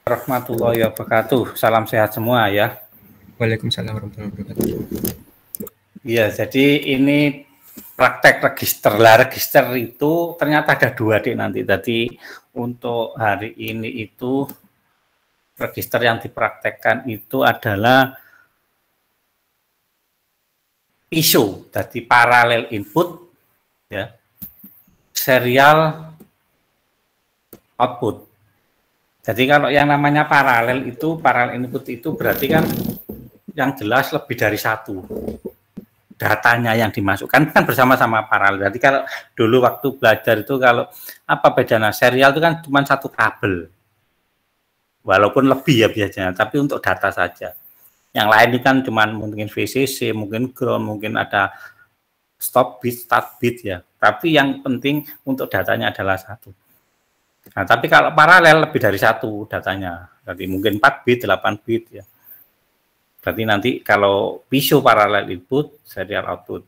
Warahmatullahi wabarakatuh. Salam sehat semua ya. Waalaikumsalam warahmatullahi wabarakatuh. Iya, jadi ini praktek register. Lah register itu ternyata ada dua nanti. Jadi untuk hari ini itu register yang dipraktekkan itu adalah PISO, jadi paralel input ya, serial output. Jadi kalau yang namanya paralel input itu berarti kan yang jelas lebih dari satu datanya yang dimasukkan kan bersama-sama paralel. Jadi kalau dulu waktu belajar itu kalau apa bedanya serial itu kan cuma satu kabel, walaupun lebih ya biasanya, tapi untuk data saja. Yang lain ini kan cuma mungkin VCC, mungkin ground, mungkin ada stop bit, start bit ya. Tapi yang penting untuk datanya adalah satu. Nah, tapi kalau paralel lebih dari satu datanya, jadi mungkin 4 bit, 8 bit ya. Berarti nanti kalau PISO paralel input, serial output.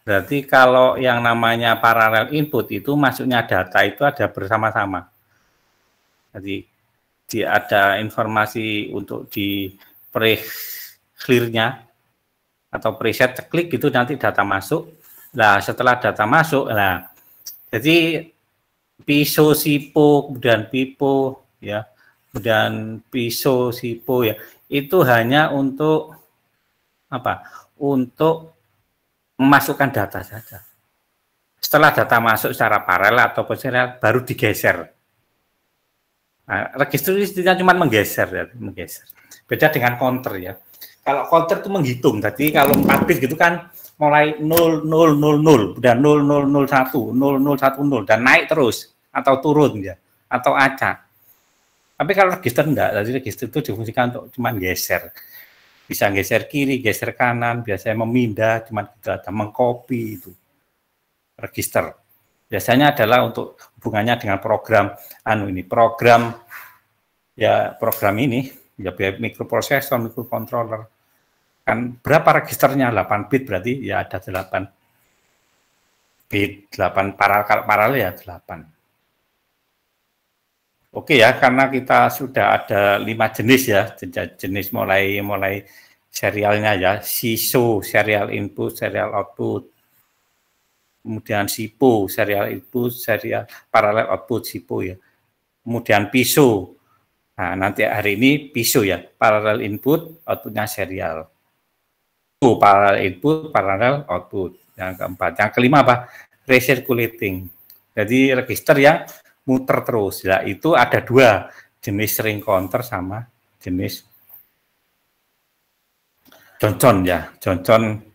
Berarti kalau yang namanya paralel input itu masuknya data itu ada bersama-sama. Jadi ada informasi untuk di pre-clear-nya atau preset klik itu nanti data masuk. Nah, setelah data masuk, nah jadi PISO, SIPO, kemudian PIPO ya, kemudian PISO, SIPO ya, itu hanya untuk apa? Untuk memasukkan data saja. Setelah data masuk secara paralel atau serial baru digeser. Nah, register istilahnya cuma menggeser ya, menggeser. Beda dengan counter ya. Kalau counter itu menghitung. Jadi kalau 4 bit gitu kan mulai 0000 dan 0001, 0010 dan naik terus atau turun ya, atau acak. Tapi kalau register enggak, jadi register itu difungsikan untuk cuma geser. Bisa geser kiri, geser kanan, biasanya memindah, cuma gitu ada mengcopy itu. Register. Biasanya adalah untuk hubungannya dengan program program ini ya mikroprosesor, mikrocontroller. Kan berapa registernya? 8 bit berarti ya ada 8 bit, 8 paralel ya 8. Oke ya, karena kita sudah ada 5 jenis ya, jenis mulai serialnya ya, SISO, serial input, serial output. Kemudian SIPO, serial input, serial paralel output, SIPO ya. Kemudian PISO. Nah, nanti hari ini PISO ya, paralel input, outputnya serial. Paralel input, paralel output. Yang keempat. Yang kelima apa? Recirculating. Jadi register yang muter terus. Ya, itu ada dua jenis ring counter sama jenis Johnson ya, Johnson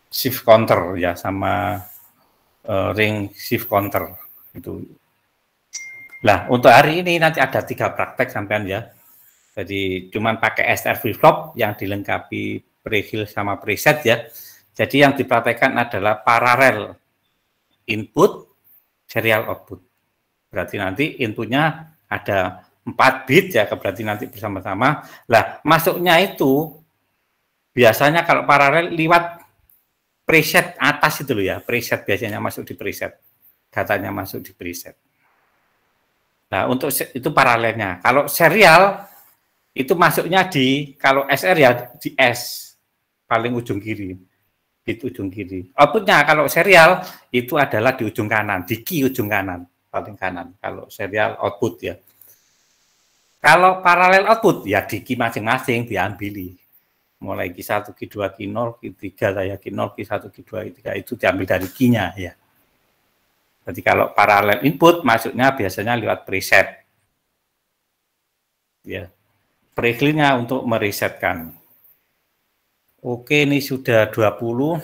shift counter ya sama ring shift counter itu. Nah, untuk hari ini nanti ada 3 praktek sampean ya. Jadi cuman pakai SR flip-flop yang dilengkapi prefill sama preset ya. Jadi yang dipraktekkan adalah paralel input, serial output. Berarti nanti inputnya ada 4 bit ya, berarti nanti bersama-sama. Lah, masuknya itu biasanya kalau paralel lewat preset atas itu loh ya, preset biasanya masuk di preset. Datanya masuk di preset. Nah, untuk itu paralelnya. Kalau serial itu masuknya kalau SR ya di S paling ujung kiri. Itu ujung kiri. Outputnya kalau serial itu adalah di ujung kanan, di key ujung kanan, paling kanan. Kalau serial output ya. Kalau paralel output ya di key masing-masing diambil. Mulai Q1, Q2, Q0, Q3, saya Q0, Q1, Q2, Q3 itu diambil dari key-nya ya. Jadi kalau paralel input masuknya biasanya lewat preset. Ya. Pre-clear-nya untuk meresetkan. Oke, ini sudah 20.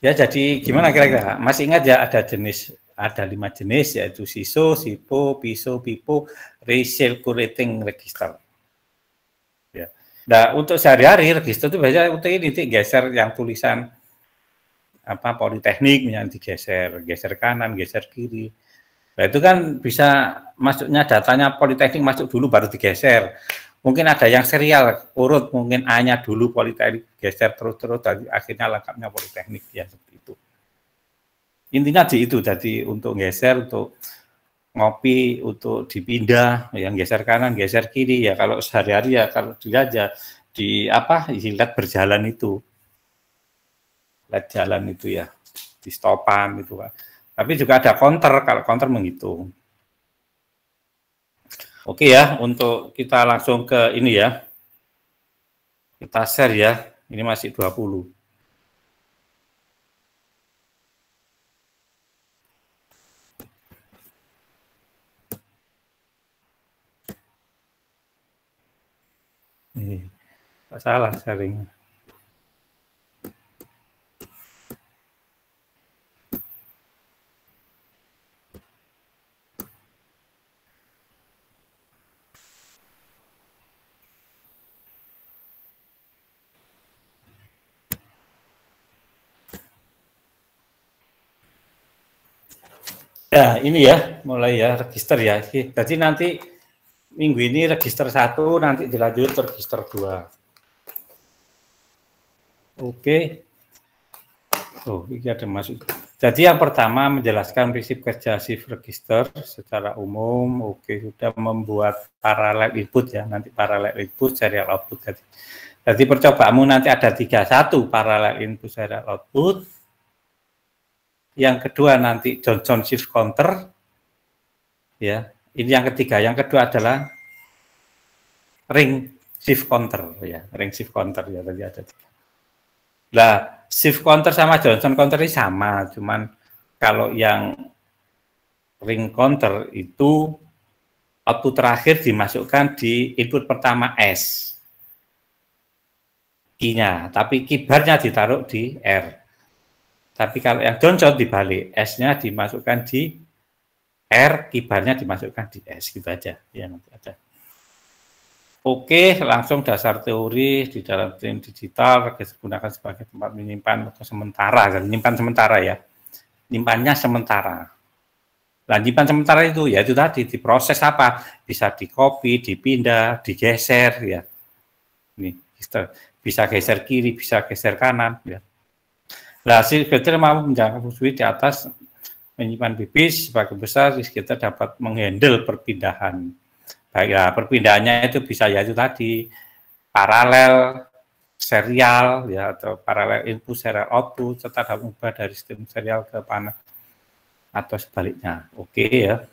Ya, jadi gimana kira-kira? Masih ingat ya ada 5 jenis yaitu SISO, SIPO, PISO, PIPO, recirculating register. Ya. Nah, untuk sehari-hari register itu biasanya untuk ini geser yang tulisan politeknik yang digeser, geser kanan, geser kiri. Nah, itu kan bisa masuknya datanya politeknik masuk dulu baru digeser. Mungkin ada yang serial urut, mungkin A-nya dulu politeknik geser terus tadi akhirnya lengkapnya politeknik ya seperti itu. Intinya di itu, jadi untuk geser untuk ngopi untuk dipindah, yang geser kanan, geser kiri ya. Kalau sehari-hari ya kalau dilihat ya di apa, dilihat berjalan itu, lihat jalan itu ya, di stopan itu Pak. Tapi juga ada counter, kalau counter menghitung. Oke ya, untuk kita langsung ke ini ya, kita share ya, ini masih 20. Nggak salah sharing. Ya, ini ya, mulai ya, register ya. Jadi nanti minggu ini register 1, nanti dilanjut register 2. Oke. Oh, ini ada masuk. Jadi yang pertama menjelaskan prinsip kerja shift register secara umum. Oke, sudah membuat parallel input ya, nanti parallel input, serial output. Jadi percobaanmu nanti ada 3, 1 parallel input, serial output. Yang kedua nanti Johnson shift counter, ya. Ini yang ketiga. Yang kedua adalah ring shift counter, ya. Ring shift counter ya, tadi ada 3. Nah, shift counter sama Johnson counter ini sama, cuman kalau yang ring counter itu output terakhir dimasukkan di input pertama S, key-nya, tapi kibarnya ditaruh di R. Tapi kalau yang Johnson dibalik, S-nya dimasukkan di R, kibarnya dimasukkan di S, gitu aja. Ya, nanti ada. Oke, langsung dasar teori di dalam tim digital digunakan sebagai tempat menyimpan atau sementara, menyimpan sementara ya. Nyimpannya sementara. Nah, nyimpan sementara itu ya itu tadi diproses apa? Bisa di-copy, dipindah, digeser ya. Ini bisa geser kiri, bisa geser kanan ya. Nah, si filter mampu menjangkau fungsi di atas menyimpan bibis sebagai besar, kita dapat menghandle perpindahan. Baik ya, perpindahannya itu bisa ya itu tadi paralel, serial ya, atau paralel input, serial output, serta dapat mengubah dari sistem serial ke panel atau sebaliknya. Oke ya.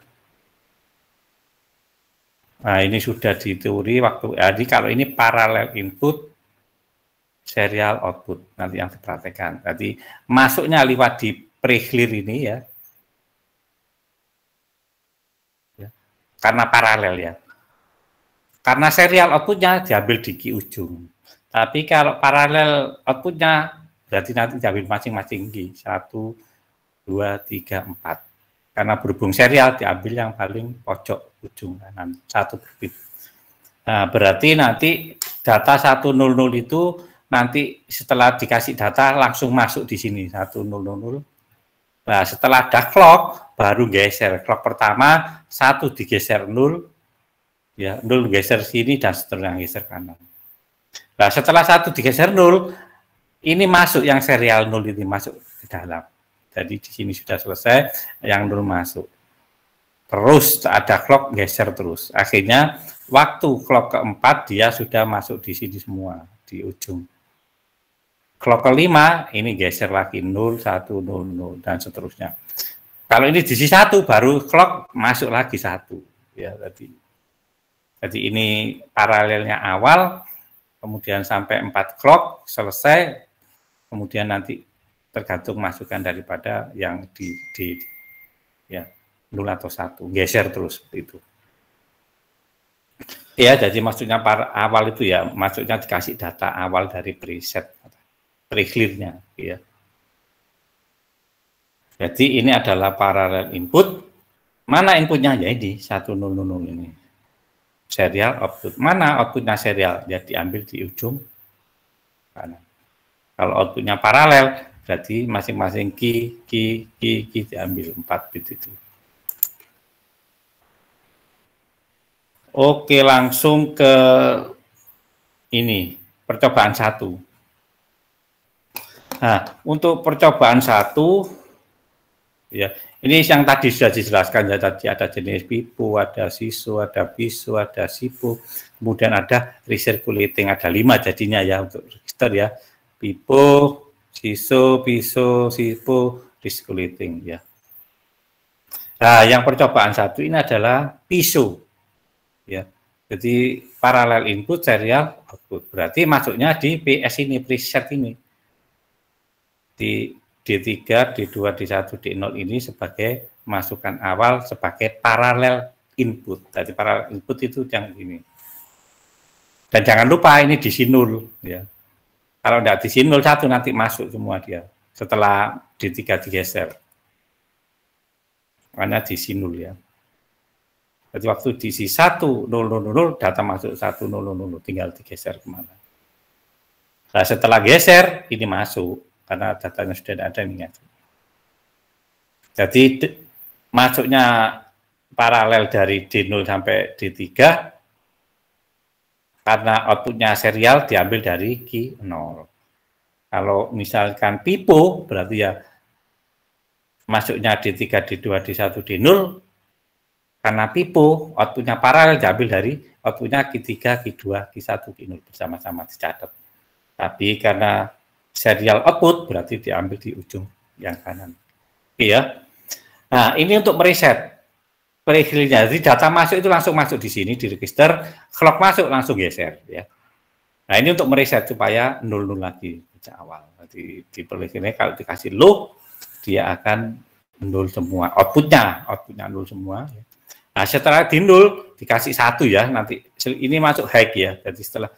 Nah, ini sudah di teori waktu. Jadi kalau ini paralel input, serial output nanti yang diperhatikan. Jadi masuknya lewat di pre-clear ini ya. Karena paralel ya. Karena serial outputnya diambil di key ujung. Tapi kalau paralel outputnya berarti nanti diambil masing-masing key. 1, 2, 3, 4. Karena berhubung serial diambil yang paling pojok ujung kanan. 1 bit. Nah, berarti nanti data 100 itu nanti setelah dikasih data langsung masuk di sini 100. Nah, setelah ada clock baru geser. Clock pertama 1 digeser 0, ya 0 geser sini dan seterusnya geser kanan. Nah, setelah 1 digeser 0, ini masuk yang serial 0 ini masuk ke dalam. Jadi di sini sudah selesai, yang 0 masuk. Terus ada clock geser terus. Akhirnya waktu clock keempat dia sudah masuk di sini semua di ujung. Clock kelima ini geser lagi 0, 1, 0, 0 dan seterusnya. Kalau ini diisi 1 baru clock masuk lagi 1 ya tadi. Jadi ini paralelnya awal, kemudian sampai 4 clock selesai, kemudian nanti tergantung masukan daripada yang di ya 0 atau 1 geser terus seperti itu. Ya, jadi maksudnya awal itu ya maksudnya dikasih data awal dari preset. Pre-clear-nya ya. Jadi ini adalah paralel input. Mana inputnya? Ya ini 100 ini. Serial output. Mana outputnya serial? Ya diambil di ujung kanan. Kalau outputnya paralel, berarti masing-masing key diambil 4 bit itu. Oke, langsung ke ini percobaan 1. Nah, untuk percobaan 1 ya, Ini yang tadi sudah dijelaskan ya, tadi ada jenis pipo, ada siso, ada biso, ada sipo, kemudian ada recirculating, ada 5 jadinya ya untuk register ya, pipo, siso, biso, sipo, recirculating ya. Nah, yang percobaan satu ini adalah piso ya. Jadi paralel input serial output. Berarti masuknya di PS ini, preset ini. Di D3, D2, D1, D0 ini sebagai masukan awal sebagai paralel input. Jadi paralel input itu yang ini. Dan jangan lupa ini diisi 0 ya. Kalau tidak diisi 0 1 nanti masuk semua dia. Setelah D3 digeser. Karena diisi 0 ya. Jadi waktu diisi 1 0 0 0 data masuk 1 0 0 tinggal digeser kemana. Nah, setelah geser ini masuk karena datanya sudah ada ini. Jadi masuknya paralel dari D0 sampai D3 karena outputnya serial diambil dari key 0. Kalau misalkan pipo berarti ya masuknya D3, D2, D1, D0 karena pipo outputnya paralel diambil dari outputnya Q3, Q2, Q1, Q0 bersama-sama dicatat. Tapi karena serial output berarti diambil di ujung yang kanan. Iya. Nah, ini untuk mereset periodenya. Jadi data masuk itu langsung masuk di sini di register, clock masuk langsung geser ya. Nah, ini untuk mereset supaya 0 lagi sejak awal. Jadi di periodenya kalau dikasih low dia akan 0 semua. Outputnya 0 semua ya. Nah, setelah di 0 dikasih 1 ya, nanti ini masuk high ya. Jadi setelah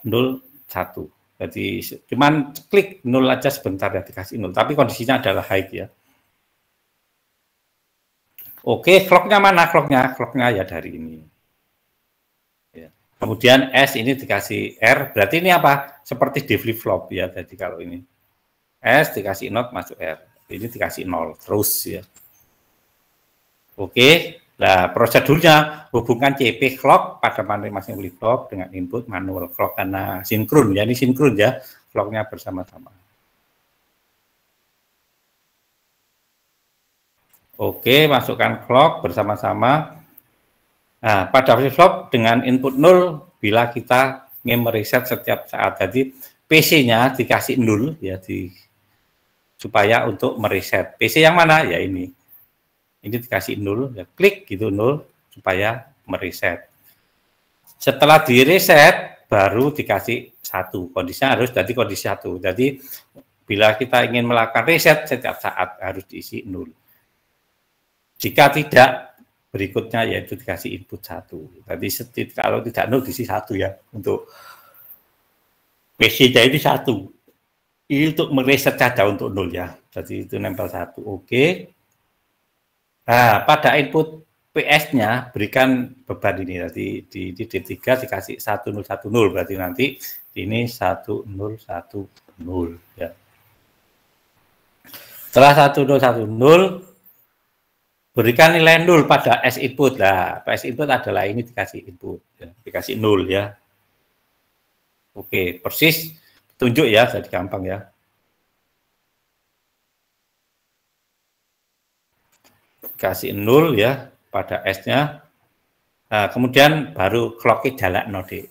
0 1. Jadi cuman klik 0 aja sebentar ya dikasih 0, tapi kondisinya adalah high ya. Oke, clocknya mana clocknya? Clocknya ya dari ini. Ya. Kemudian S ini dikasih R, berarti ini apa? Seperti di flip flop ya. Jadi kalau ini S dikasih 0 masuk R, ini dikasih 0 terus ya. Oke. Nah, prosedurnya hubungkan CP clock pada masing-masing flip flop dengan input manual clock karena sinkron ya, ini sinkron ya, clocknya bersama-sama. Oke, masukkan clock bersama-sama. Nah, pada flip flop dengan input 0 bila kita ingin mereset setiap saat. Jadi PC-nya dikasih 0 ya supaya untuk mereset. PC yang mana? Ya ini. Ini dikasih 0, ya klik gitu 0 supaya mereset. Setelah direset baru dikasih 1. Kondisinya harus jadi kondisi 1. Jadi bila kita ingin melakukan reset setiap saat harus diisi 0. Jika tidak berikutnya yaitu dikasih input 1. Jadi kalau tidak 0 diisi 1 ya untuk PC-nya ini 1. Ini untuk mereset saja untuk 0 ya. Jadi itu nempel 1. Oke. Nah, pada input PS-nya berikan beban ini. Jadi di D3 dikasih 1010 berarti nanti ini 1010 ya. Setelah 1010 berikan nilai 0 pada S input. Nah, PS input adalah ini dikasih input ya. Dikasih 0 ya. Oke, persis tunjuk ya, jadi gampang ya. Kasih 0 ya pada S-nya. Nah, kemudian baru clock-nya jalan node.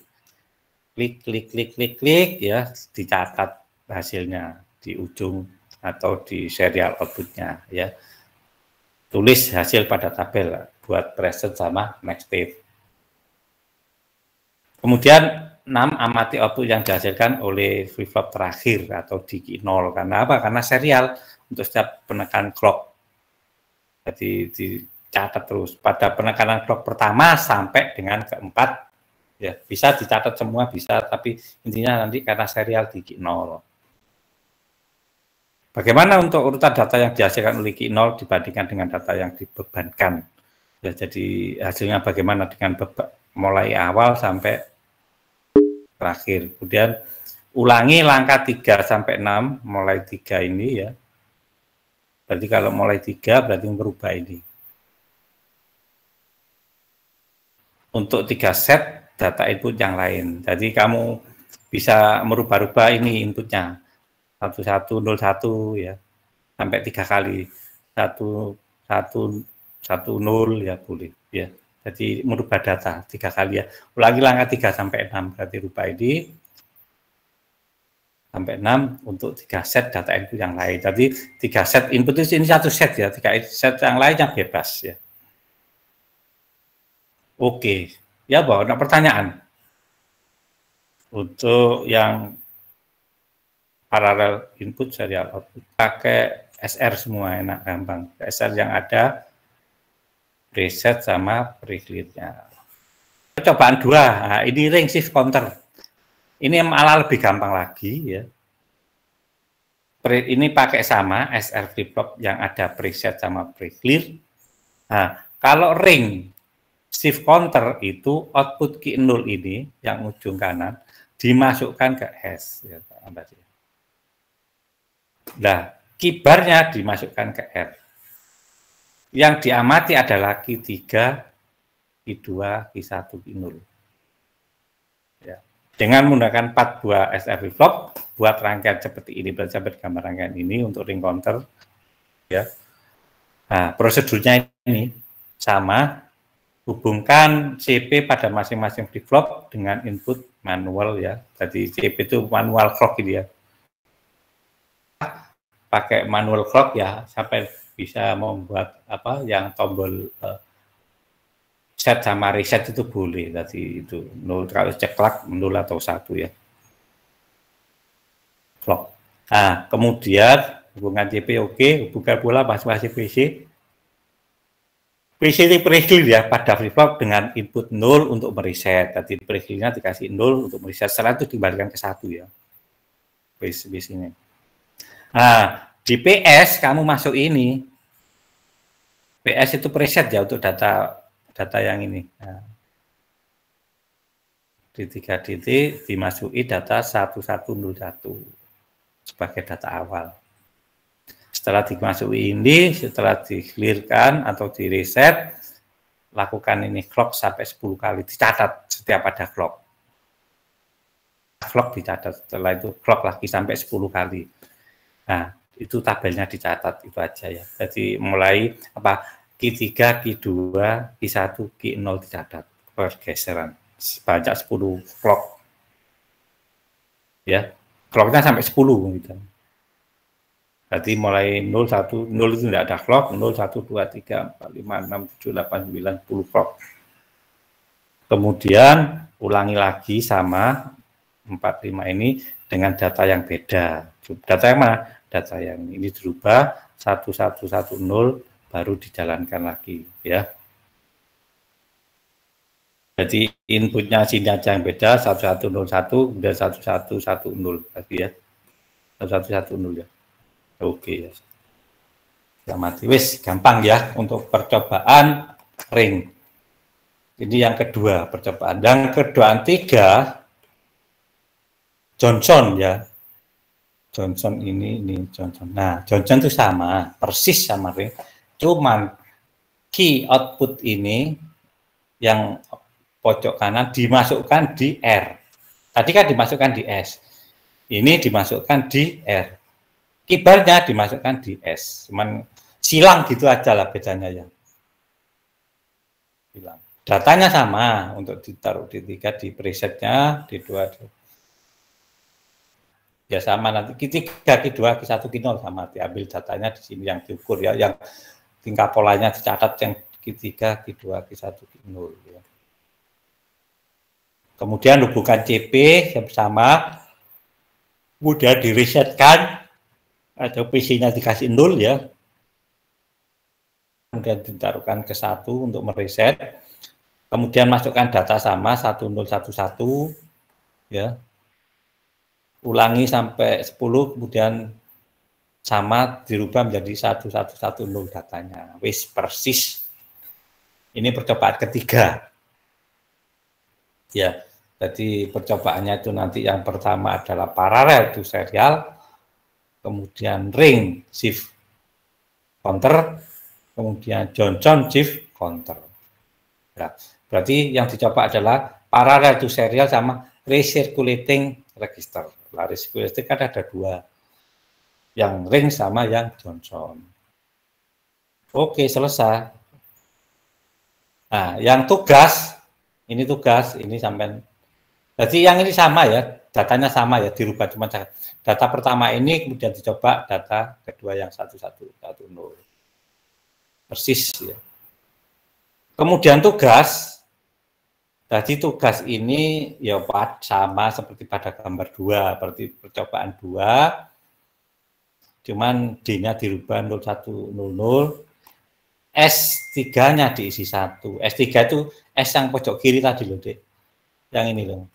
Klik, klik, klik, klik, klik ya, dicatat hasilnya di ujung atau di serial output-nya ya. Tulis hasil pada tabel buat present sama next step. Kemudian 6 amati output yang dihasilkan oleh flip flop terakhir atau di 0. Karena apa? Karena serial untuk setiap penekan clock. Jadi dicatat terus pada penekanan clock pertama sampai dengan keempat ya, bisa dicatat semua bisa, tapi intinya nanti karena serial di Q0. Bagaimana untuk urutan data yang dihasilkan oleh Q0 dibandingkan dengan data yang dibebankan ya, jadi hasilnya bagaimana dengan mulai awal sampai terakhir. Kemudian ulangi langkah 3 sampai 6 mulai 3 ini ya. Berarti kalau mulai 3 berarti merubah ini. Untuk 3 set data input yang lain. Jadi kamu bisa merubah-rubah ini inputnya. 1101 ya. Sampai 3 kali. 110 ya boleh ya. Jadi merubah data 3 kali ya. Ulangi langkah 3 sampai 6 berarti rubah ini sampai 6 untuk 3 set data input yang lain. Jadi 3 set input ini 1 set ya, 3 set yang lainnya bebas ya. Oke, ya bahwa ada pertanyaan untuk yang parallel input serial output pakai SR semua enak gampang. SR yang ada preset sama pre-clear-nya. Percobaan 2, nah, ini ring shift counter. Ini malah lebih gampang lagi ya. Ini pakai sama SR flip flop yang ada preset sama pre-clear. Nah, kalau ring shift counter itu output key 0 ini yang ujung kanan dimasukkan ke S. Ya, nah, kibarnya dimasukkan ke R. Yang diamati adalah Q3, Q2, Q1, Q0. Ya. Dengan menggunakan 4 buah SR flip flop, buat rangkaian seperti ini, berarti gambar rangkaian ini untuk ring counter. Ya. Nah, prosedurnya ini sama. Hubungkan CP pada masing-masing flip flop dengan input manual ya. Jadi CP itu manual clock ini ya. Pakai manual clock ya sampai bisa membuat apa yang tombol set sama reset itu boleh. Tadi itu 0 kalau cek clock 0 atau 1 ya. Clock. Nah, kemudian hubungan CP oke, hubungkan pula masing-masing PC. PC ini pre-clear ya pada flip flop dengan input 0 untuk mereset. Tadi pre-clear-nya dikasih 0 untuk mereset, setelah itu dibalikan ke 1 ya. Base ini. Nah, di PS kamu masuk ini. PS itu preset ya untuk data yang ini. Nah, di 3 titik dimasuki data 1101 sebagai data awal. Setelah dimasuki ini, setelah di-clearkan atau di-reset, lakukan ini clock sampai 10 kali, dicatat setiap ada clock. Clock dicatat, setelah itu clock lagi sampai 10 kali. Nah, itu tabelnya dicatat, itu aja ya. Jadi mulai apa Q3, Q2, Q1, Q0 dicatat, pergeseran, sebanyak 10 clock. Ya, clocknya sampai 10 gitu. Berarti mulai 0, 1, 0 itu tidak ada clock, 0, 1, 2, 3, 4, 5, 6, 7, 8, 9, 10 clock. Kemudian ulangi lagi sama 4, 5 ini dengan data yang beda. Data yang mana? Data yang ini dirubah, 1110 baru dijalankan lagi. Ya. Jadi inputnya sini aja yang beda, 1101, kemudian 1110 berarti ya. 1110 ya. Oke ya. Selamat. Wis gampang ya untuk percobaan ring. Ini yang kedua percobaan. Yang kedua 3 Johnson ya. Johnson ini Johnson. Nah, Johnson itu sama, persis sama ring. Cuman key output ini yang pojok kanan dimasukkan di R. Tadi kan dimasukkan di S. Ini dimasukkan di R. Kibarnya dimasukkan di S, cuman silang gitu aja lah bedanya ya. Silang. Datanya sama untuk ditaruh di 3 di presetnya, di 2 ya sama nanti Q3, Q2, Q1, Q0 sama diambil datanya di sini yang diukur ya, yang tingkat polanya dicatat yang Q3, Q2, Q1, Q0 ya. Kemudian hubungan CP yang sama, kemudian diresetkan atau PC-nya dikasih 0 ya, kemudian ditaruhkan ke 1 untuk mereset, kemudian masukkan data sama 1011 ya, ulangi sampai 10, kemudian sama dirubah menjadi 1110 datanya, wis persis. Ini percobaan ketiga ya. Jadi percobaannya itu nanti yang pertama adalah paralel to serial, kemudian ring shift counter, kemudian Johnson shift counter. Nah, berarti yang dicoba adalah parallel to serial sama recirculating register. Nah, recirculating kan ada 2, yang ring sama yang Johnson. Oke, selesai. Nah, yang tugas, ini sampai. Jadi yang ini sama ya, datanya sama ya, dirubah cuma data pertama ini kemudian dicoba data kedua yang 1110. Persis ya. Kemudian tugas, jadi tugas ini ya sama seperti pada gambar 2, berarti percobaan 2, cuman D-nya dirubah 0100, S3-nya diisi 1. S3 itu S yang pojok kiri tadi loh, Dek. Yang ini loh.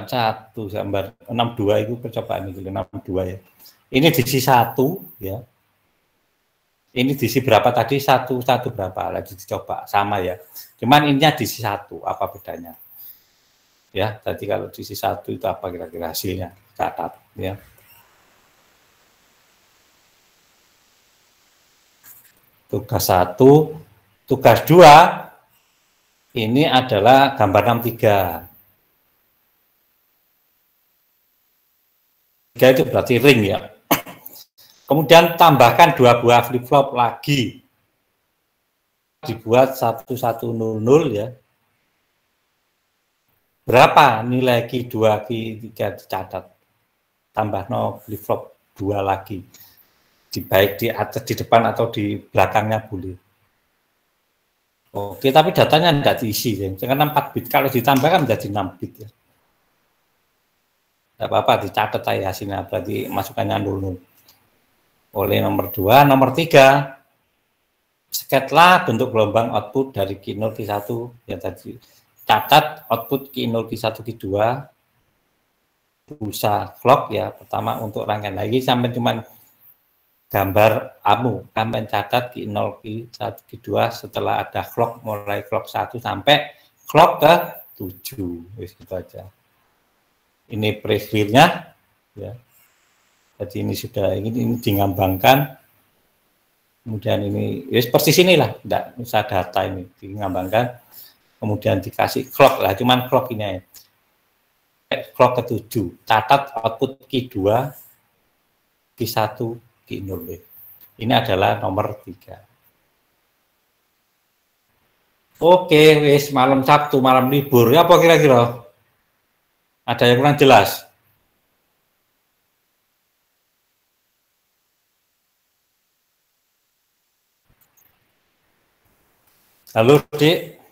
Satu gambar 62 itu percobaan itu 62 ya. Ini diisi 1 ya. Ini diisi berapa tadi? Satu berapa? Lagi dicoba sama ya. Cuman ininya diisi 1, apa bedanya? Ya, tadi kalau diisi 1 itu apa kira-kira hasilnya? Catat ya. Tugas 1, tugas 2 ini adalah gambar 63. 3 itu berarti ring ya. Kemudian tambahkan 2 buah flip flop lagi. Dibuat 1100 ya. Berapa nilai Q2, Q3 dicatat? Tambah 0 flip flop 2 lagi. Baik di atas, di depan atau di belakangnya boleh. Oke, tapi datanya tidak diisi ya. Karena 4 bit. Kalau ditambahkan menjadi 6 bit ya. Tidak apa-apa, dicatat aja hasilnya. Berarti masukannya 00. Oleh nomor 2, nomor 3. Sketlah bentuk gelombang output dari Q0, Q1 yang tadi. Catat output Q0, Q1, Q2. Pulsa clock ya. Pertama untuk rangkaian lagi sampai cuman gambar AMU, sampai catat Q0, Q1, Q2 setelah ada clock, mulai clock 1 sampai clock ke 7. Gitu aja. Ini preview-nya ya. Jadi ini sudah ini digambangkan. Kemudian ini ya persis inilah, enggak usah data ini digambangkan. Kemudian dikasih clock lah, cuman clock ini ya. Clock ke-7, catat output Q2, Q1, Q0. Ini adalah nomor 3. Oke, wis malam Sabtu, malam libur. Ya apa kira-kira? Ada yang kurang jelas? Halo, Dik.